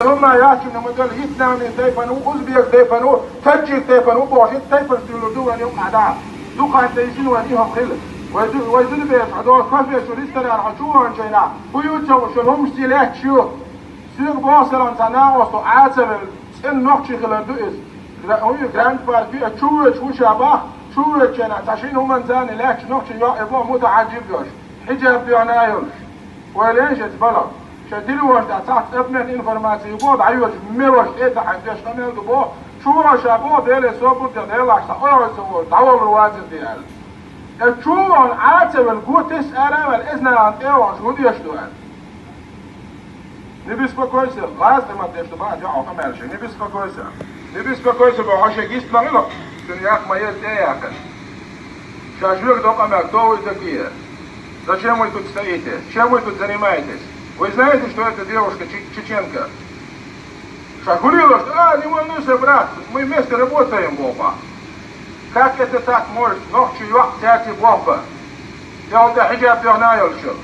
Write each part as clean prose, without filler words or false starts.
ثم ياتي من مدل يتنامي تيفنو أزبيك تيفنو تجيك تيفنو بوشي تيفن ستيلو أن يوم عدا دوقا تيسين وانيهم خل ويدل بيت عدو كفي سوريستر يرحشوه انجينا ويوتو شلهم ستيلات شو سيق بوصلان تناوستو عاتم سن نوحشي خلال دوئس هو جراند باركي تشوش وشابه شوش جنا تشين هم انزاني لاكش نوحشي يا ابو متعجب يوش حجاب بيعنايوش ولينش تبلا شديلو واش تحت ابن الانفورماتي بود عيوش ميوش ايه تحت يش كمل دبو شو شابو ديل سوبر ديل لاش تاور سو داول الواجب ديال الشوون عاتب القوتس انا والاذن عن ايوان شو دي يشتوان نبيسكو كويسه لازم ما تشتبه جاو كمالش نبيسكو كويسه نبيسكو كويسه بعوشه جيست مغلق دنياك ما يديك شاجوك دوقا مكتوي ذكيه зачем вы тут стоите? Чем вы тут занимаетесь? Вы знаете, что эта девушка чеченка? Шагурила, что не волнуйся, брат, мы вместе работаем, Боба. Как это так может? Ночью взять Боба. Я вот хиджаб пёрнаю еще.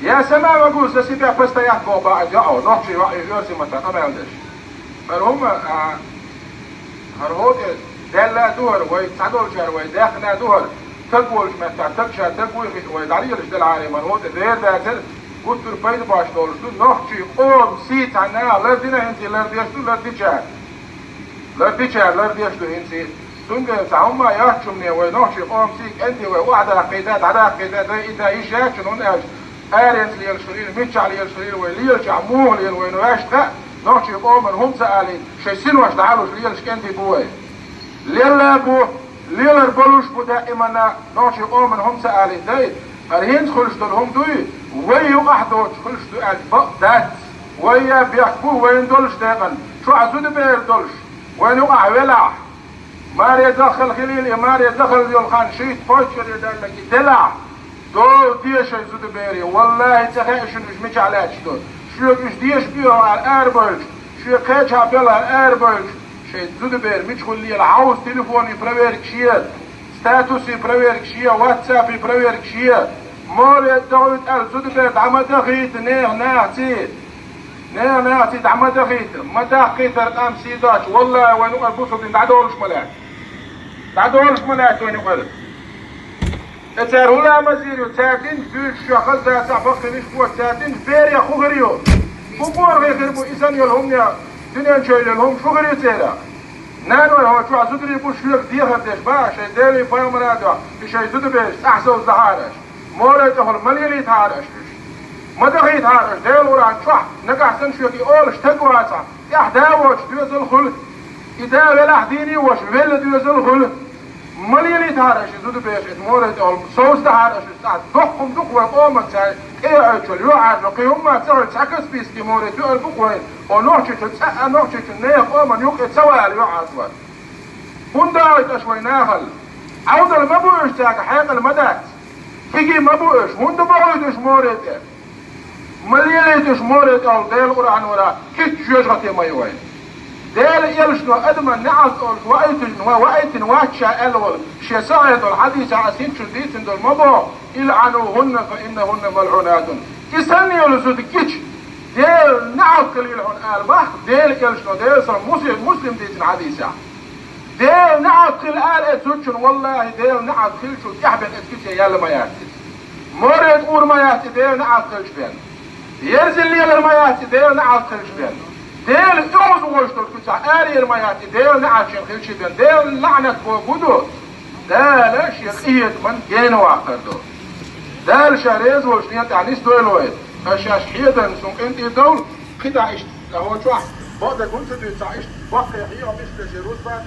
Я сама могу за себя постоять, Боба, ночью يجوزي متى ما عندش. فهم هرهود دلا دور ويتعدل جر ويداخل دور تقول متى تكشى تقول ويدعي لش دل عالي من هو ده ذاتل قلت له بيد باش دول شو نحكي قوم سيت عنا لردينا انتي لرديشتو لرديشتو انتي سنجا تعهم يحكمني ونحكي قوم سيك انتي ووعد عقيدات على عقيدات اذا ايش يحكمون ايش ارنت لي الشرير ميتشع لي الشرير وليلش عموه لي وينو يشتاق نحكي قوم من هم سالي شيسين واش تعالوا ليلش كنتي بوي ليلا بو ليلر بلوش بو دائما نحكي قوم من هم سالي داي الهند خلش دولهم دوي ويو احدوش خلش دو البقدات ويا بيحكوه وين دولش داقن شو عزود بير دولش وين يقع ولع ماري يدخل خليل ماري يدخل يولخان شيت فوتشر يدالك دلع دول ديش يزود بيري والله تخيش مش مش علاش دول شو مش ديش بيها على الاربج شو كاش عبيلا على الاربج شي زود بير مش خلي العاوز تليفوني بريفيرك شيء ستاتوسي بريفيرك شيء واتسابي بريفيرك شيء موري الدعوة زود بير عمد اخيت نعتي عمد اخيت مدى اخيت ارقام سيداش والله وين البوصة بعدولش ملاك وين يقل اتارهولا مزيريو تاتين فيش شخص ذا تعبق نشبو تاتين فيريا خوغريو فقور غيربو إسان يلهم يا دنيا شوي يلهم شوغريو تيرا نانو هو شو عزودري بوش فيك ديها بديش باش ديري فايم رادوا بشي زود بيش احسو الزهارش مولا تهل مليلي تهارش ما دغي تهارش ديل وران شوح نقع سنشوكي اولش تقواتا يحداوش دوز الخلق إذا ولا ديني وش ولا دوز الخلق مليلي تهارش زود بيش مولا تهل صوص تهارش دقهم دقوا قوما تاي ايه ايشول يوعد لقيهم ما تهل تاكس بيسكي مولا تهل بقوين ونوحشي تتسأ نوحشي تنيه قوما يوقع تسوال يوعد هنداويت اشوي ناهل عود المبوش تاك حيق المدات فيجي مبوش هند بعويدش مورد مليليتش مورد او ديل قرآن ورا كيت جوجغتي مايوين ديل يلشنو ادما نعس اول وقيتن واتشا الول شي سعيد الحديث عسين شديتن دول مبو إلعنوهن فإنهن ملعونات إساني يلسود كيتش ديل نعس كليلهن البح ديل يلشنو ديل سر مسلم ديتن حديثة ديل نعس كل اتسوتشن والله ديل نعس كلشو يحبن اتكيتش يالا ما ياتي مورد قور ما ياتي ديل نعس كلش بين يرزل ليل ما ياتي ديل نعس كلش بين ديل يعوز وشتر كتع آري ما ياتي ديل نعس كلش بين ديل لعنة بودو دال شيخية من جينو عقردو دال شاريز وشنيت عنيس دويلويد فشاش حيدا سنق انت دول قطع اشت لهو شوح بعد كنت دي تعيش بقى هي مش تجروز بعد